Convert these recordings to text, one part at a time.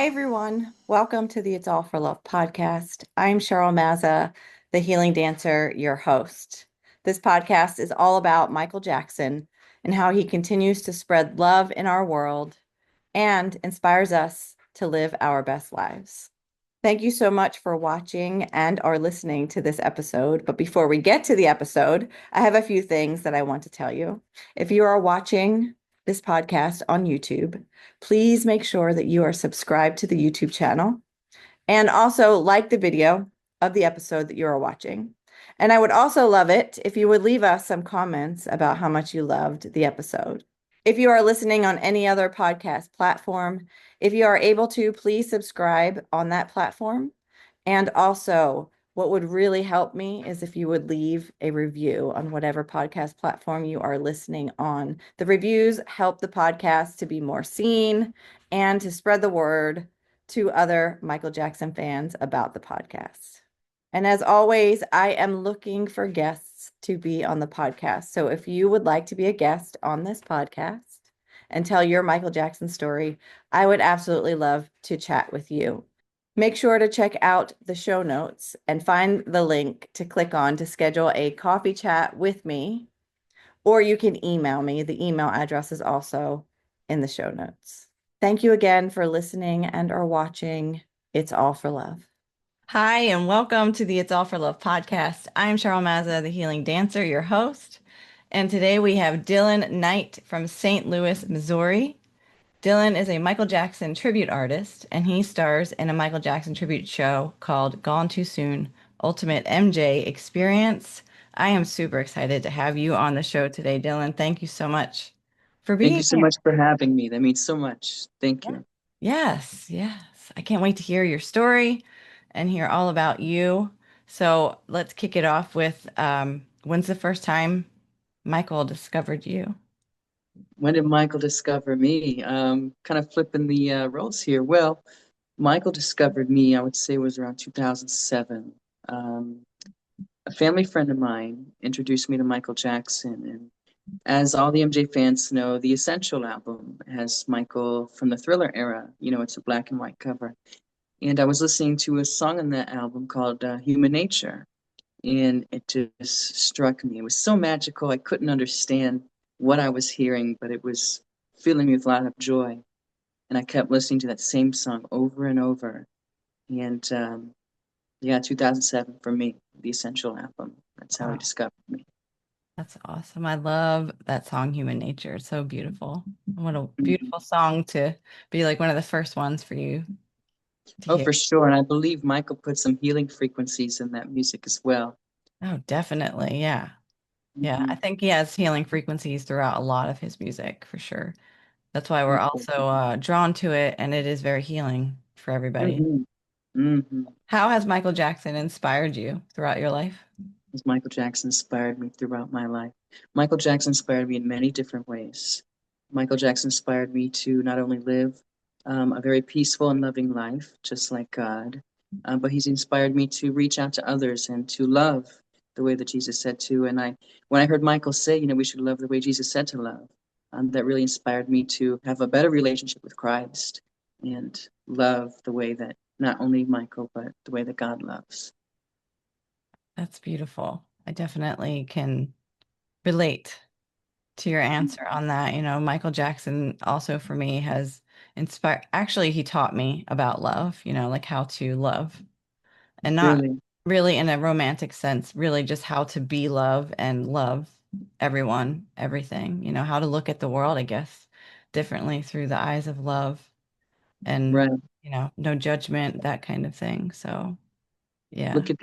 Hi, everyone. Welcome to the It's All for Love podcast. I'm Cheryl Mazza, the healing dancer, your host. This podcast is all about Michael Jackson and how he continues to spread love in our world and inspires us to live our best lives. Thank you so much for watching and or listening to this episode. But before we get to the episode, I have a few things that I want to tell you. If you are watching this podcast on YouTube, please make sure that you are subscribed to the YouTube channel and also like the video of the episode that you are watching. And I would also love it if you would leave us some comments about how much you loved the episode. If you are listening on any other podcast platform, if you are able to, please subscribe on that platform. And also, what would really help me is if you would leave a review on whatever podcast platform you are listening on. The reviews help the podcast to be more seen and to spread the word to other Michael Jackson fans about the podcast. And as always, I am looking for guests to be on the podcast. So if you would like to be a guest on this podcast and tell your Michael Jackson story, I would absolutely love to chat with you. Make sure to check out the show notes and find the link to click on to schedule a coffee chat with me, or you can email me. The email address is also in the show notes. Thank you again for listening and or watching It's All for Love. Hi, and welcome to the It's All for Love podcast. I'm Cheryl Mazza, the healing dancer, your host. And today we have Dylan Knight from St. Louis, Missouri. Dylan is a Michael Jackson tribute artist, and he stars in a Michael Jackson tribute show called Gone Too Soon, Ultimate MJ Experience. I am super excited to have you on the show today, Dylan. Thank you so much for Thank being you so here. much for having me. That means so much. Thank Yeah. you. Yes, yes. I can't wait to hear your story and hear all about you. So let's kick it off with when's the first time Michael discovered you? When did Michael discover me? Kind of flipping the roles here. Well, Michael discovered me, I would say, was around 2007. Um, a family friend of mine introduced me to Michael Jackson. And as all the MJ fans know, the Essential album has Michael from the Thriller era. You know, it's a black and white cover. And I was listening to a song on that album called Human Nature. And it just struck me. It was so magical. I couldn't understand what I was hearing, but it was filling me with a lot of joy. And I kept listening to that same song over and over. And yeah, 2007 for me, the Essential album. That's how he Wow, discovered me. that's awesome. I love that song, Human Nature. It's so beautiful. What a Mhm. beautiful song to be like one of the first ones for you to Oh, hear. for sure. And I believe Michael put some healing frequencies in that music as well. Oh, definitely. Yeah. Yeah. I Hmm. think he has healing frequencies throughout a lot of his music for sure. That's why we're Most also definitely. drawn to it, and it is very healing for everybody. Hmm. Hmm. How has Michael Jackson inspired you throughout your life? As Michael Jackson inspired me throughout my life. Michael Jackson inspired me in many different ways. Michael Jackson inspired me to not only live a very peaceful and loving life, just like God, but he's inspired me to reach out to others and to love the way that Jesus said to. And when I heard Michael say, we should love the way Jesus said to love, that really inspired me to have a better relationship with Christ and love the way that not only Michael, but the way that God loves. That's beautiful. I definitely can relate to your answer on that. Michael Jackson also for me has inspired, actually, he taught me about love, like how to love and not Really, really in a romantic sense, really just how to be love and love everyone, everything, how to look at the world, I guess, differently through the eyes of love and, right. no judgment, that kind of thing. So, yeah, Look at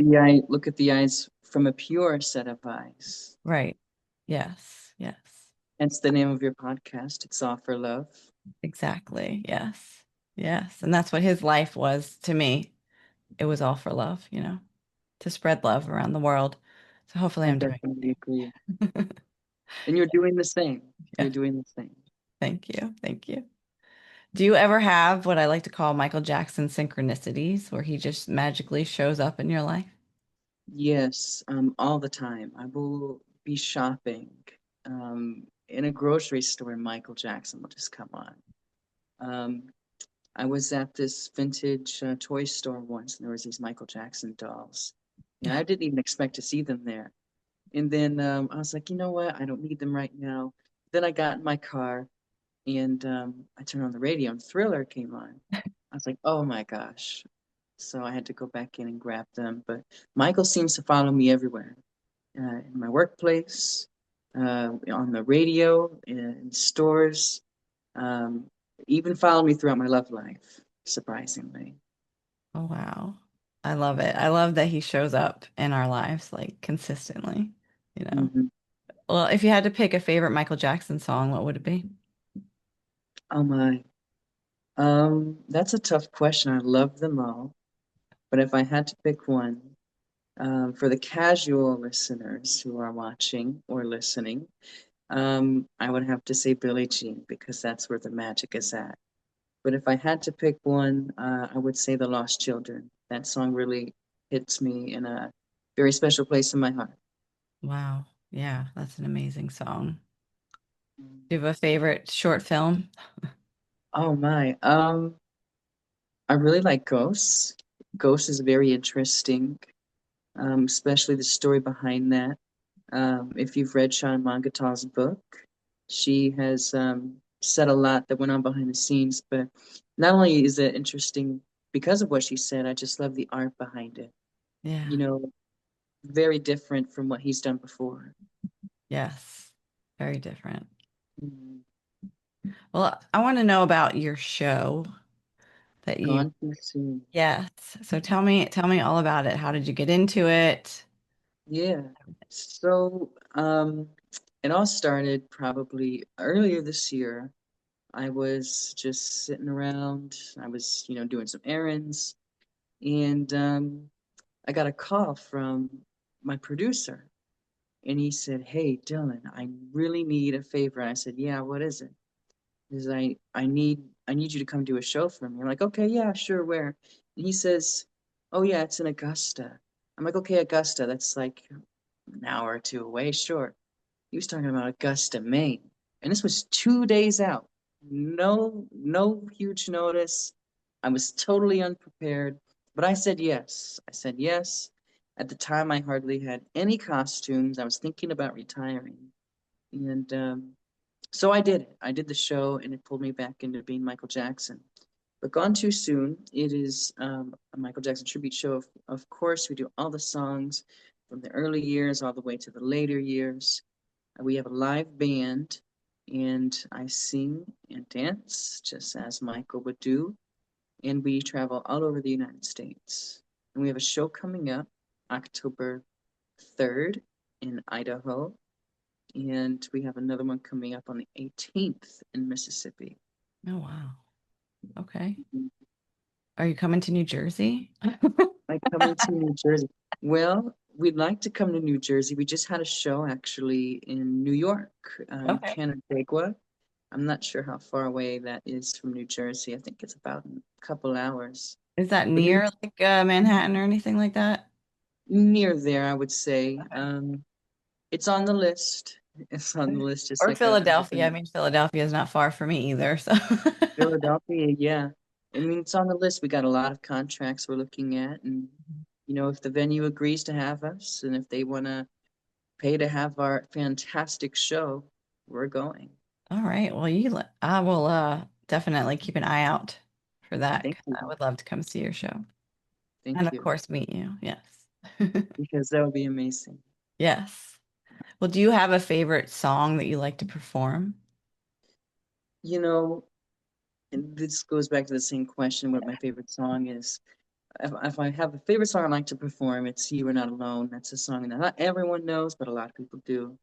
the eyes from a pure set of eyes. right. Yes, yes, Hence the name of your podcast. It's all for love. exactly. Yes, yes. And that's what his life was to me. It was all for love, to spread love around the world. So hopefully I I'm doing definitely the agree. same. And you're doing the same. You're Yes, doing the same. thank you. Thank you. Do you ever have what I like to call Michael Jackson synchronicities where he just magically shows up in your life? Yes, all the time. I will be shopping in a grocery store and Michael Jackson will just come on. Um, I was at this vintage toy store once, and there was these Michael Jackson dolls, and I didn't even expect to see them there. And then I was like, you know what? I don't need them right now. Then I got in my car and I turned on the radio, and Thriller came on. I was like, oh my gosh. So I had to go back in and grab them. But Michael seems to follow me everywhere, in my workplace, on the radio, in stores, um, even follow me throughout my love life, surprisingly. Oh, wow. I love it. I love that he shows up in our lives like consistently, you know. Hmm. Well, if you had to pick a favorite Michael Jackson song, what would it be? Oh my. That's a tough question. I love them all. But if I had to pick one, for the casual listeners who are watching or listening, I would have to say Billie Jean because that's where the magic is at. But if I had to pick one, I would say The Lost Children. That song really hits me in a very special place in my heart. Wow. Yeah, that's an amazing song. Do you have a favorite short film? Oh my. I really like Ghosts. Ghosts is very interesting, especially the story behind that. If you've read Sean Mongetau's book, she has said a lot that went on behind the scenes, but not only is it interesting because of what she said, I just love the art behind it. Yeah. You know, very different from what he's done before. Yes. Very different. Mm. Well, I want to know about your show that you, Gone too soon. yes. So tell me all about it. How did you get into it? Yeah. So, it all started probably earlier this year. I was just sitting around. I was, doing some errands, and I got a call from my producer, and he said, "Hey, Dylan, I really need a favor." And I said, "Yeah, what is it?" He says, I need you to come do a show for me." I'm like, "Okay, yeah, sure, where?" And he says, "Oh yeah, it's in Augusta." I'm like, "Okay, Augusta, that's like an hour or two away, sure." He was talking about Augusta, Maine. And this was 2 days out. No huge notice. I was totally unprepared, but I said yes. I said yes. At the time, I hardly had any costumes. I was thinking about retiring. And so I did it. I did the show, and it pulled me back into being Michael Jackson. But Gone Too Soon, it is a Michael Jackson tribute show. Of course, we do all the songs from the early years all the way to the later years. We have a live band, and I sing and dance just as Michael would do. And we travel all over the United States. And we have a show coming up October 3rd in Idaho. And we have another one coming up on the 18th in Mississippi. Oh, wow. Okay. Mhm. Are you coming to New Jersey? Like coming to New Jersey. Well, we'd like to come to New Jersey. We just had a show actually in New York, Okay. Canandaigua. I'm not sure how far away that is from New Jersey. I think it's about a couple hours. Is that But near like Manhattan or anything like that? near there, I would say. Okay. It's on the list. It's on the list, just Or like a Philadelphia. I different mean, Philadelphia is not far for me either. So, Philadelphia. Yeah. I mean, it's on the list. We got a lot of contracts we're looking at. And, if the venue agrees to have us and if they want to pay to have our fantastic show, we're going. all right. Well, I will definitely keep an eye out for that Thank 'cause you. I would love to come see your show. And Thank of you. course, meet you. Yes. Because that would be amazing. Yes. Well, do you have a favorite song that you like to perform? You know, and this goes back to the same question what my favorite song is. If I have a favorite song I like to perform, it's You Are Not Alone. That's a song that not everyone knows, but a lot of people do.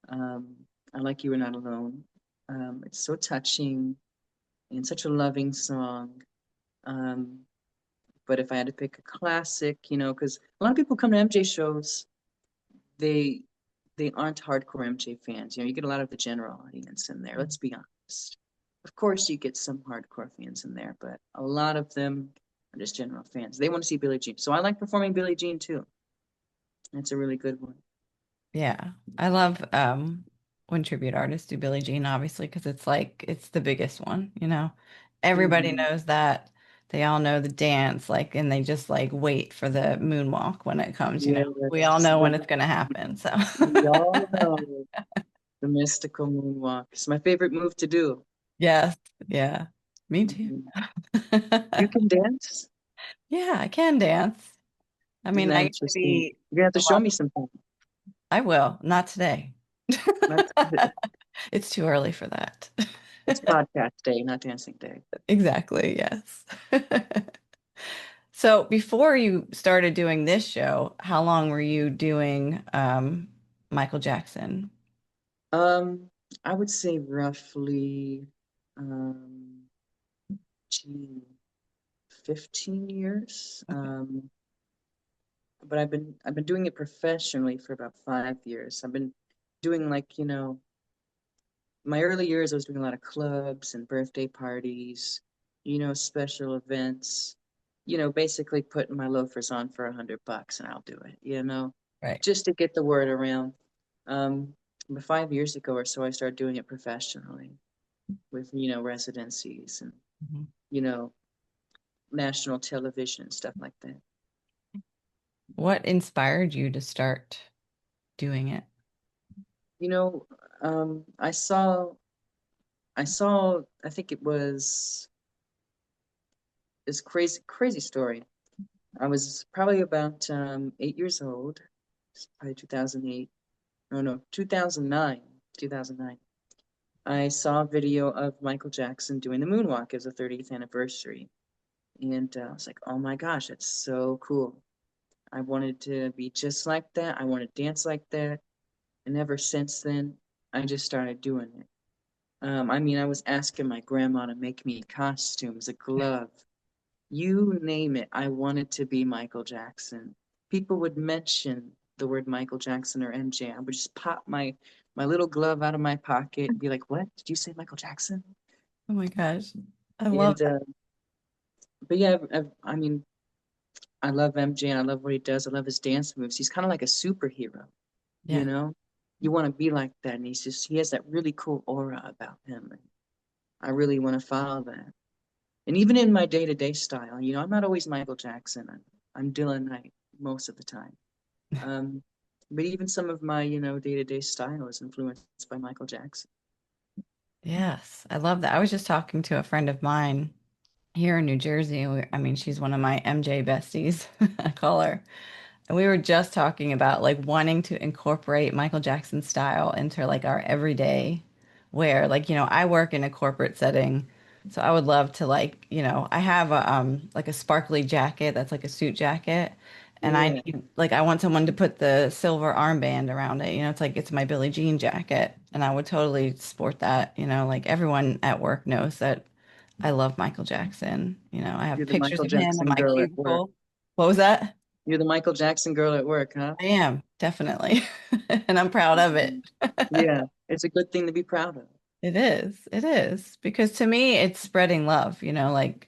Um, I like You Are Not Alone. It's so touching and such a loving song. Um, but if I had to pick a classic, because a lot of people come to MJ shows, they they aren't hardcore MJ fans. You get a lot of the general audience in there. Let's be honest. Of course, you get some hardcore fans in there, but a lot of them are just general fans. They want to see Billie Jean. So I like performing Billie Jean too. That's a really good one. Yeah. I love when tribute artists do Billie Jean, obviously, because it's like it's the biggest one, you know. everybody Hmm. knows that. They all know the dance, like, and they just like wait for the moonwalk when it comes, you know. We all Yes, know when it's going to happen. So, we all know the mystical moonwalk. It's my favorite move to do. yes, yeah, me too. Mhm. You can dance? Yeah, I can dance. I mean, Isn't I that used to interesting? be You're gonna have to a show lot. me sometime. I will, not today. Not, It's too early for that. it's podcast day, not dancing day. Exactly, yes. So before you started doing this show, how long were you doing Michael Jackson? Um, I would say roughly, um, gee, 15 years. Okay, But I've been doing it professionally for about 5 years. I've been doing like, my early years I was doing a lot of clubs and birthday parties, special events, basically putting my loafers on for $100 and I'll do it, right. just to get the word around. Um, but 5 years ago or so I started doing it professionally with, residencies and, Mhm. you know, national television and stuff like that. What inspired you to start doing it? You know, I saw, I think it was this crazy story. I was probably about 8 years old. It's probably 2008. No, no, 2009. 2009. I saw a video of Michael Jackson doing the moonwalk as a 30th anniversary. And I was like, oh my gosh, that's so cool. I wanted to be just like that. I want to dance like that. And ever since then, I just started doing it. I mean, I was asking my grandma to make me costumes, a glove, you name it. I wanted to be Michael Jackson. People would mention the word Michael Jackson or MJ. I would just pop my little glove out of my pocket and be like, "What? Did you say Michael Jackson?" Oh my gosh. I love And that. but yeah, I mean, I love MJ and I love what he does. I love his dance moves. He's kind of like a superhero, you Yeah. know. You want to be like that, and he has that really cool aura about him. And I really want to follow that. And even in my day-to-day style, I'm not always Michael Jackson. I'm Dylan Knight most of the time. Um, but even some of my, day-to-day style is influenced by Michael Jackson. Yes, I love that. I was just talking to a friend of mine here in New Jersey. I mean, she's one of my MJ besties, I call her. And we were just talking about like wanting to incorporate Michael Jackson style into like our everyday wear. Like, I work in a corporate setting, so I would love to like, I have a like a sparkly jacket that's like a suit jacket. And I Yeah, need like I want someone to put the silver armband around it. It's like it's my Billie Jean jacket. And I would totally sport that, like everyone at work knows that I love Michael Jackson. I have you're the pictures Michael of him in Jackson my girl at work. cubicle. What was that? You're the Michael Jackson girl at work, huh? I am, definitely. And I'm proud of it. Mhm. Yeah, it's a good thing to be proud of. It is. It is. Because to me, it's spreading love, like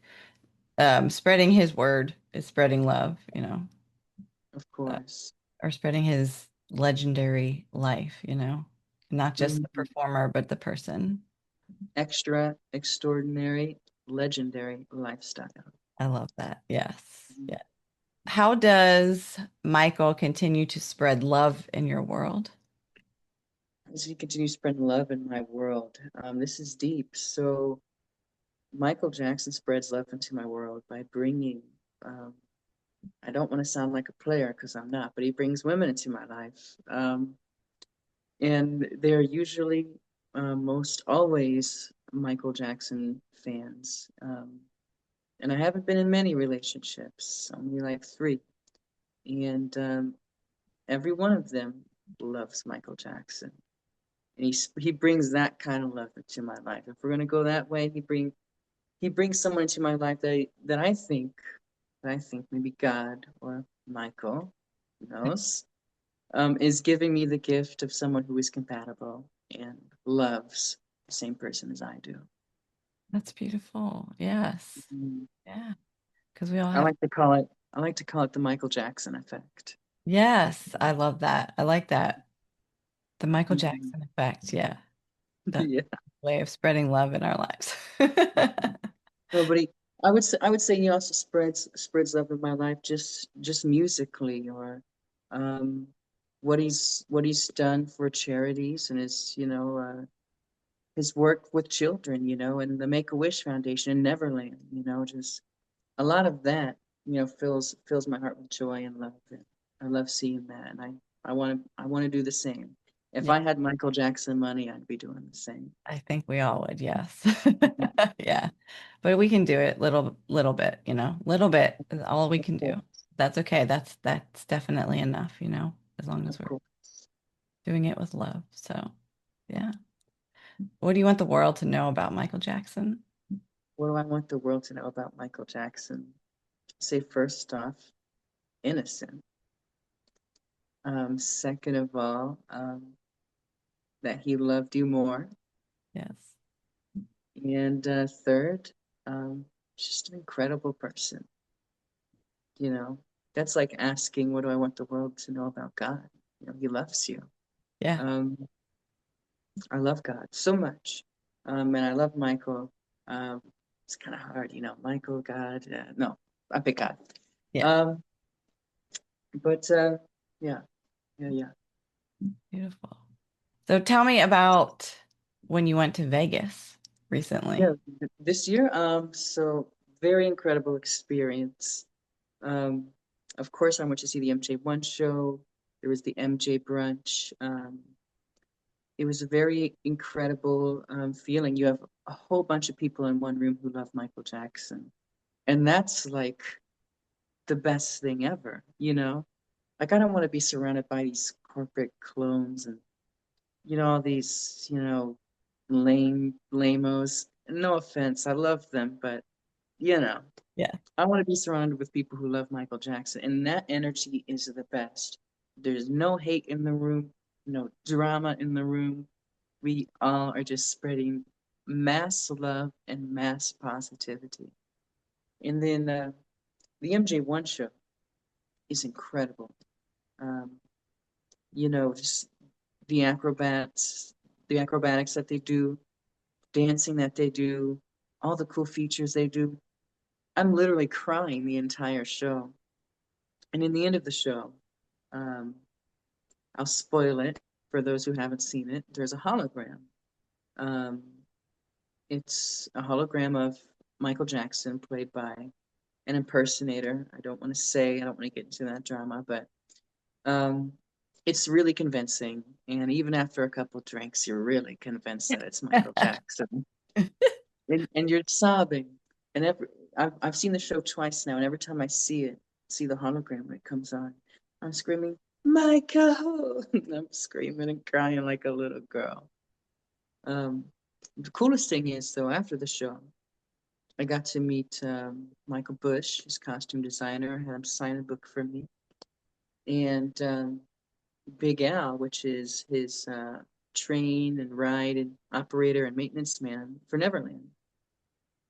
spreading his word is spreading love, Of uh, course. or spreading his legendary life, not just the Mhm. performer, but the person. Extra, extraordinary, legendary lifestyle. I love that. Yes. Mhm. Yeah. How does Michael continue to spread love in your world? As he continues spreading love in my world, this is deep. So Michael Jackson spreads love into my world by bringing, um, I don't want to sound like a player because I'm not, but he brings women into my life. And they're usually, most always, Michael Jackson fans. And I haven't been in many relationships, only like three. And every one of them loves Michael Jackson. And he brings that kind of love into my life. If we're gonna go that way, he brings someone into my life that I think maybe God or Michael, who knows, is giving me the gift of someone who is compatible and loves the same person as I do. That's beautiful. Yes. Mm. Yeah. Because we all I have. like to call it I like to call it the Michael Jackson effect. Yes. I love that. I like that. The Michael Mhm. Jackson effect. Yeah. That's Yeah. a way of spreading love in our lives. Nobody. I would say he also spreads love in my life just musically or um what he's done for charities and his work with children, and the Make-A-Wish Foundation in Neverland, just a lot of that, fills my heart with joy and love. And I love seeing that, and I want to do the same. If Yeah, I had Michael Jackson money, I'd be doing the same. I think we all would, yes. Yeah. But we can do it little bit, little bit is all we Of can do. course, That's okay. That's definitely enough, as long as of we're course. doing it with love. So, yeah. What do you want the world to know about Michael Jackson? What do I want the world to know about Michael Jackson? Say first off, innocent. Second of all, that he loved you more. Yes. And third, um, just an incredible person. You know, that's like asking, what do I want the world to know about God? He loves you. Yeah. Um, I love God so much. And I love Michael. Um, it's kind of hard, Michael, God. No, I pick God. Yeah. Um, but yeah, yeah, yeah. Beautiful. So tell me about when you went to Vegas recently. Yeah, this year, so very incredible experience. Um, of course, I went to see the MJ1 show. There was the MJ brunch. It was a very incredible feeling. You have a whole bunch of people in one room who love Michael Jackson, and that's like the best thing ever, Like I don't want to be surrounded by these corporate clones and all these lamos. No offense, I love them, but you know. Yeah. I want to be surrounded with people who love Michael Jackson, and that energy is the best. There's no hate in the room, no drama in the room. We all are just spreading mass love and mass positivity. And then the MJ1 show is incredible. Um, just the the acrobatics that they do, dancing that they do, all the cool features they do. I'm literally crying the entire show. And in the end of the show, um, I'll spoil it for those who haven't seen it. There's a hologram. Um, it's a hologram of Michael Jackson, played by an impersonator. I don't want to get into that drama, but um, it's really convincing. And even after a couple drinks, you're really convinced that it's Michael Jackson. And you're sobbing. And I've seen the show twice now, and every time I see the hologram when it comes on, I'm screaming, Michael! I'm screaming and crying like a little girl. Um, the coolest thing is, though, after the show, I got to meet Michael Bush, his costume designer, had him sign a book for me. And Big Al, which is his train and ride and operator and maintenance man for Neverland.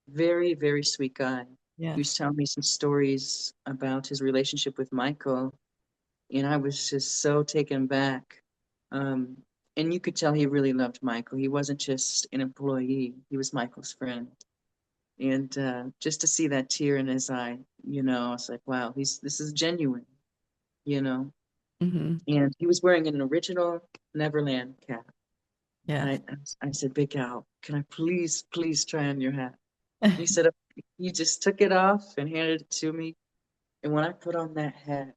Very, very sweet guy. He was Yes. telling me some stories about his relationship with Michael, and I was just so taken back. Um, and you could tell he really loved Michael. He wasn't just an employee, he was Michael's friend. And just to see that tear in his eye, I was like, wow, this is genuine, you know. Hmm. And he was wearing an original Neverland cap. And Yes. I said, Big Al, can I please, please try on your hat? He said, he just took it off and handed it to me. And when I put on that hat,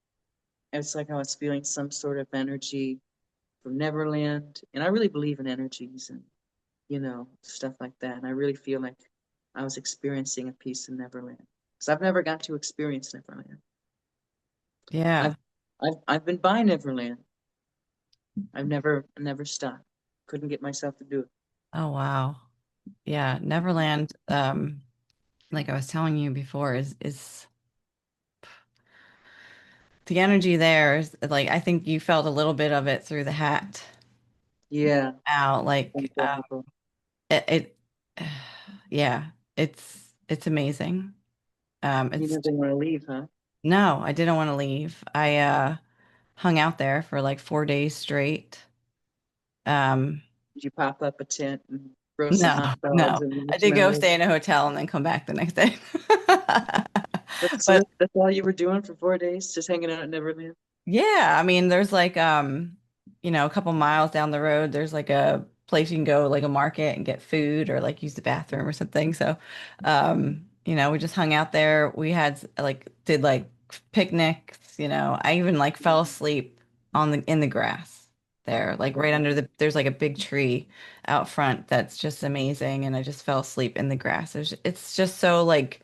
it's like I was feeling some sort of energy from Neverland. And I really believe in energies and, stuff like that. And I really feel like I was experiencing a piece in Neverland. Because I've never got to experience Neverland. Yeah. I've I've been by Neverland. I've never stopped. Couldn't get myself to do it. Oh, wow. Yeah. Neverland, like I was telling you before, is the energy there is like I think you felt a little bit of it through the hat Yeah, out. it's Like unbelievable. it yeah, it's amazing. You It's never want to leave, huh? no, I didn't want to leave. I hung out there for like 4 days straight. Um, Did you pop up a tent? throw some No, hot dogs no. and I did go stay marshmallows. in a hotel and then come back the next day. That's so But that's all you were doing for 4 days, just hanging out at Neverland. yeah, I mean, there's like a couple miles down the road, there's like a place you can go, like a market and get food or like use the bathroom or something. So, we just hung out there. We had like did like picnics, I even like fell asleep in the grass there, like right under there's like a big tree out front that's just amazing, and I just fell asleep in the grass. It's just so like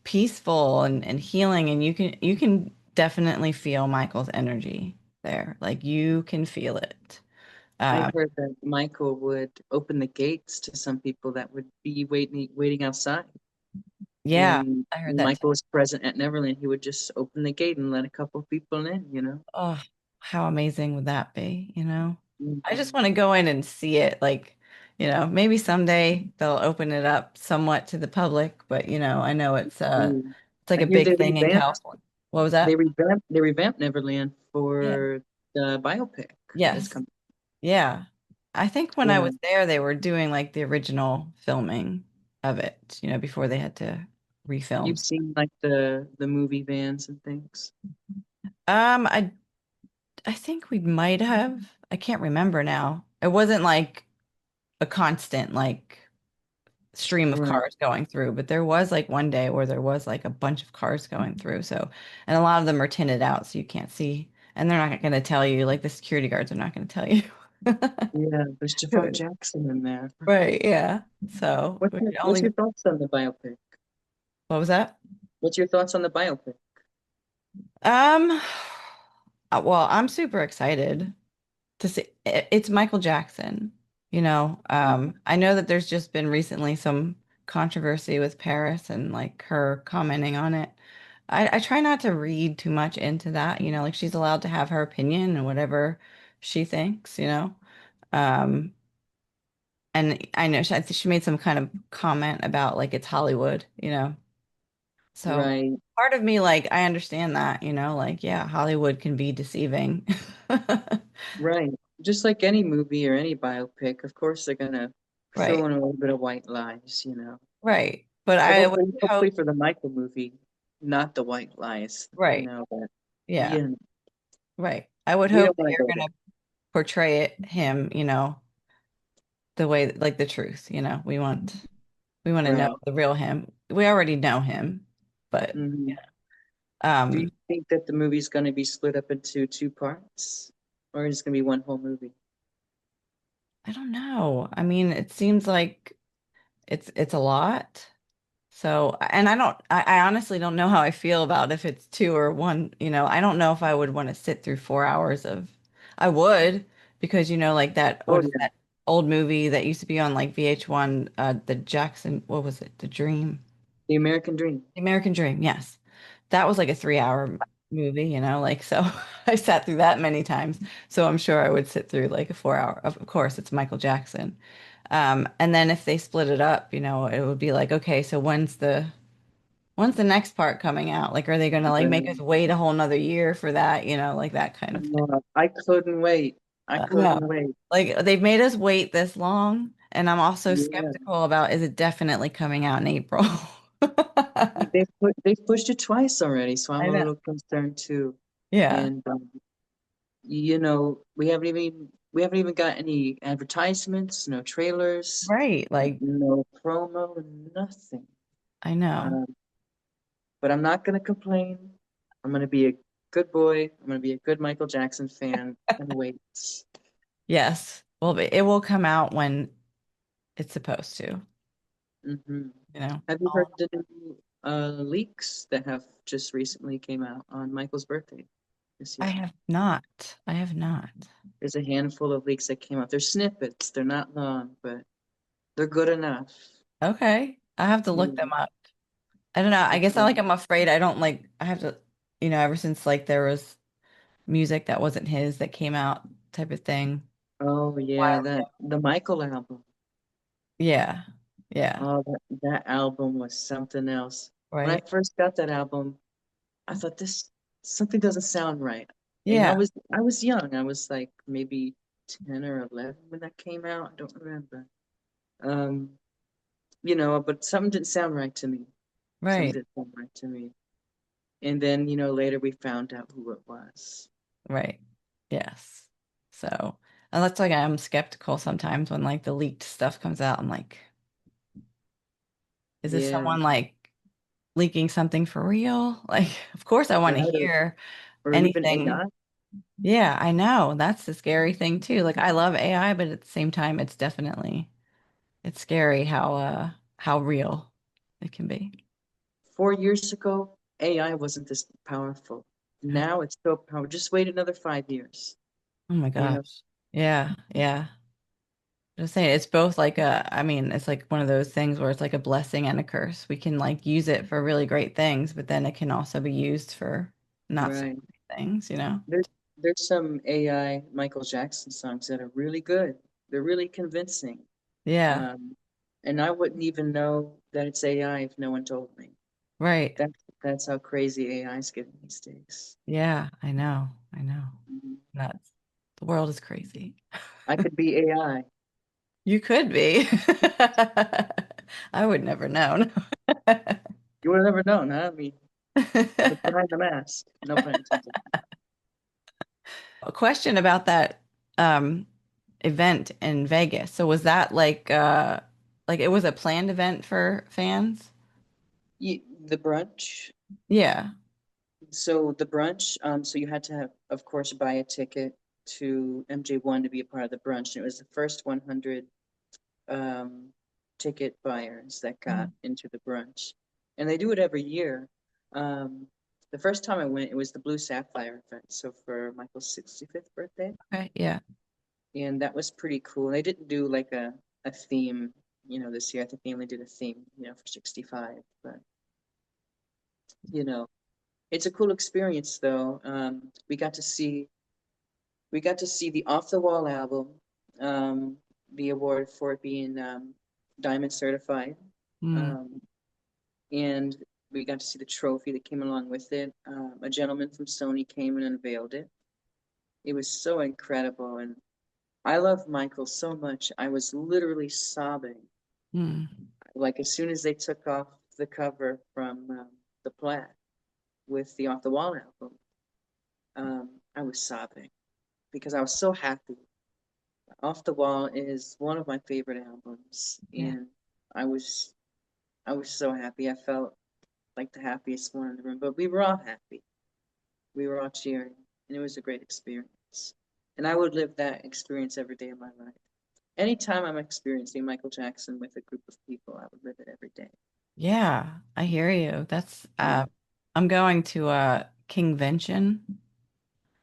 peaceful and healing, and you can definitely feel Michael's energy there. Like you can feel it. I've Um, heard that Michael would open the gates to some people that would be waiting outside. yeah, When I heard that too. Michael was present at Neverland, he would just open the gate and let a couple people in. Oh, how amazing would that be, I just Mhm. want to go in and see it. Like, maybe someday they'll open it up somewhat to the public, but I know Mm. it's like I a hear big thing in California. What was they that? revamped Neverland Yeah. for the biopic that's Yes. coming. Yeah. I think when I Yeah. was there, they were doing like the original filming of it, before they had to refilm. You've seen like the movie vans and things. I think we might have. I can't remember now. It wasn't like a constant like stream of Right. cars going through, but there was like one day where there was like a bunch of cars going through. So, and a lot of them are tinted out, so you can't see. And they're not going to tell you, like the security guards are not going to tell you. Yeah, there's Javon Jackson in there. Right, yeah. So we could What's only, your thoughts on the biopic? what was that? What's your thoughts on the biopic? Um, well, I'm super excited to see it's Michael Jackson, I know that there's just been recently some controversy with Paris and like her commenting on it. I try not to read too much into that, like she's allowed to have her opinion and whatever she thinks. Um, and I know I think she made some kind of comment about like it's Hollywood. So Right, part of me, like, I understand that, like, yeah, Hollywood can be deceiving. right. Just like any movie or any biopic, of course they're gonna throw Right, in a little bit of white lies. right. But But I would hopefully hope, for the Michael movie, not the white lies, right, but yeah, yeah, right. I would we hope don't that want to you're go there. gonna portray him, the way, like the truth, we want to know Right. the real him. We already know him, but Hmm. Do you um, think that the movie's gonna be split up into two parts, or is it gonna be one whole movie? I don't know. I mean, it seems like it's a lot. So, and I honestly don't know how I feel about if it's two or one, I don't know if I would want to sit through 4 hours I would, because, like Oh what is yeah, that old movie that used to be on like VH1, the Jackson, what was it? The Dream, The American Dream. the American Dream. Yes. That was like a 3 hour movie, like, so I sat through that many times. So I'm sure I would sit through like a 4 hour, of course, it's Michael Jackson. And then if they split it up, it would be like, okay, so when's the next part coming out? Like, are they gonna like make us Right. wait a whole nother year for that? Like that kind of thing. I couldn't wait. I I know. couldn't wait. Like they've made us wait this long, and I'm also Yeah, skeptical about is it definitely coming out in April? they've pushed it twice already, so I'm I a know. little concerned too. Yeah. And we haven't even got any advertisements, no trailers, Right. Like, no promo, nothing. I know. Um, but I'm not gonna complain. I'm gonna be a good boy. I'm gonna be a good Michael Jackson fan and wait. Yes. Well, it will come out when it's supposed to, Hmm. you know. Have you heard the new leaks that have just recently came out on Michael's birthday this I year? have not. I have not. There's a handful of leaks that came out. They're snippets. They're not long, but they're good enough. Okay. I have to look them Yeah. up. I don't know. I guess Okay. I'm afraid I don't like I have to, ever since like there was music that wasn't his that came out type of thing. Oh While yeah, that the Michael album. yeah. Yeah. Oh, that album was something else. When I Right. first got that album, I thought this something doesn't sound right. And I Yeah. was I was young. I was like maybe 10 or 11 when that came out. I don't remember. Um, but something didn't sound right to me. Something Right, didn't sound right to me. And then, later we found out who it was. right. Yes. So, and that's like I'm skeptical sometimes when like the leaked stuff comes out. I'm like, is this Yeah, someone like leaking something for real? Like, of course I want to right. hear Or even anything. AI. Yeah, I know. That's the scary thing too. Like I love AI, but at the same time it's scary how real it can be. 4 years ago, AI wasn't this powerful. Now it's so powerful. Just wait another 5 years. Oh my You know, gosh. Yeah, yeah. Just saying, it's both like I mean, it's like one of those things where it's like a blessing and a curse. We can like use it for really great things, but then it can also be used for not so right. great things, you know? There, there's some AI Michael Jackson songs that are really good. They're really convincing. Yeah, Um, and I wouldn't even know that it's AI if no one told me. right. That that's how crazy AI is getting these days. Yeah, I know. I know. Mhm. Nuts. The world is crazy. I could be AI. You could be. I would never known. You would have never known, huh? I mean, look behind the mask. No pun intended. A question about that um event in Vegas. So was that like it was a planned event for fans? The brunch. Yeah. So the brunch, so you had to have, of course, buy a ticket to MJ1 to be a part of the brunch. And it was the first 100 um, ticket buyers that got Mm. into the brunch. And they do it every year. Um, the first time I went, it was the Blue Sapphire event, so for Michael's 65th birthday. Okay. Yeah. And that was pretty cool. They didn't do like a theme, this year. I think they only did a theme, for 65. But, you know, it's a cool experience though. We got to see the Off the Wall album, the award for it being diamond certified, Mm, um, and we got to see the trophy that came along with it. A gentleman from Sony came and unveiled it. It was so incredible, and I love Michael so much. I was literally sobbing. mm, Like as soon as they took off the cover from the plaque with the Off the Wall album, I was sobbing because I was so happy. Off the Wall is one of my favorite albums, yeah. and I was I was so happy. I felt like the happiest one in the room, but we were all happy. We were all cheering, and it was a great experience. And I would live that experience every day of my life. Anytime I'm experiencing Michael Jackson with a group of people, I would live it every day. Yeah, I hear you. That's Yeah. I'm going to Kingvention.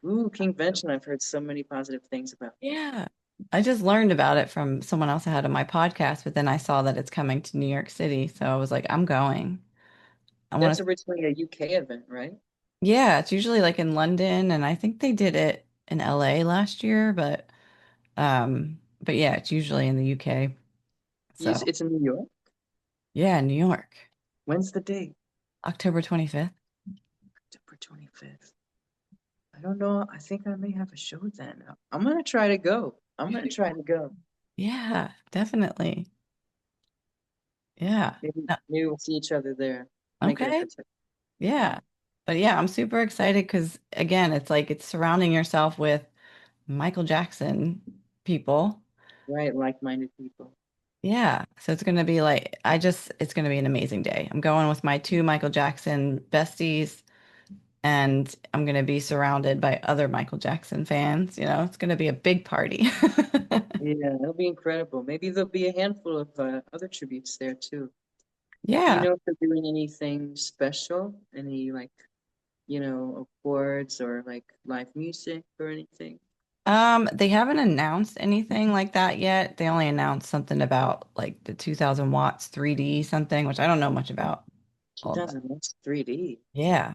Ooh, Kingvention, I've heard so many positive things about. Yeah. I just learned about it from someone else I had on my podcast, but then I saw that it's coming to New York City, so I was like, I'm going. I want That's to. originally a UK event, right? Yeah, it's usually like in London, and I think they did it in LA last year, but yeah, it's usually in the UK. Yes, So it's in New York. yeah, New York, When's the date? October 25th. October 25th. I don't know. I think I may have a show then. I'm gonna try to go. I'm You gonna should try go. to go. Yeah, definitely. Yeah. Maybe No, maybe we'll see each other there. Make it a okay. protect. Yeah. Yeah. But yeah, I'm super excited because again, it's like it's surrounding yourself with Michael Jackson people. Right, like-minded people. Yeah. So it's gonna be like it's gonna be an amazing day. I'm going with my two Michael Jackson besties and I'm gonna be surrounded by other Michael Jackson fans. You know, it's gonna be a big party. Yeah, it'll be incredible. Maybe there'll be a handful of other tributes there too. Do you Yeah. know if they're doing anything special? Any like, awards or like live music or anything? They haven't announced anything like that yet. They only announced something about like the 2000 watts 3D something, which I don't know much about all of that. 2000 Watts 3D. Yeah,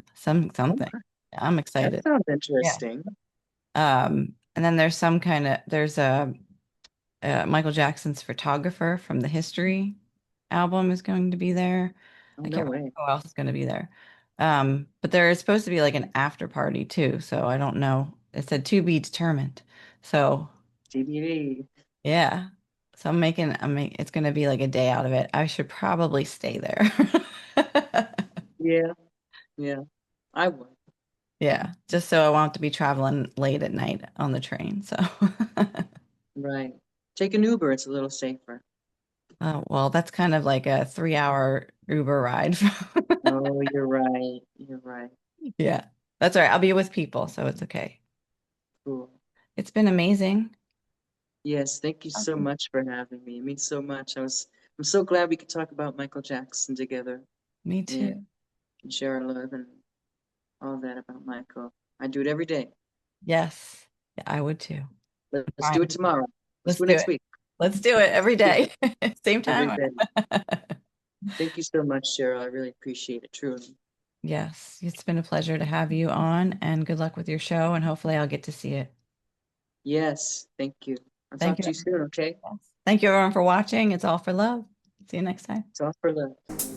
Oh something. my, I'm that excited. sounds Yeah. interesting. And then there's there's Michael Jackson's photographer from the History album is going to be there. Oh, I no can't remember way. who else is going to be there. But there is supposed to be like an after party too, so I don't know. It said to be determined. So DVD. yeah. So it's going to be like a day out of it. I should probably stay there. Yeah, yeah, I would. Yeah, just so I won't have to be traveling late at night on the train. So, Right. Take an Uber, it's a little safer. well, that's kind of like a 3 hour Uber ride. Oh, you're right. You're right. Yeah, that's all right. I'll be with people, so it's okay. Cool. It's been amazing. Yes, thank you so Okay. much for having me. It means so much. I'm so glad we could talk about Michael Jackson together Me and, too. and share our love and all that about Michael. I do it every day. Yes, yeah, I would too. Let's All do right, it tomorrow. Let's let's do it do next it. week. Let's do it every day. Same Every time. day. Thank you so much, Cheryl. I really appreciate it, truly. Yes, it's been a pleasure to have you on, and good luck with your show, and hopefully I'll get to see it. Yes, thank you. I'll Thank talk you. to you soon, okay? Yes. Thank you everyone for watching. It's all for love. See you next time. It's all for love.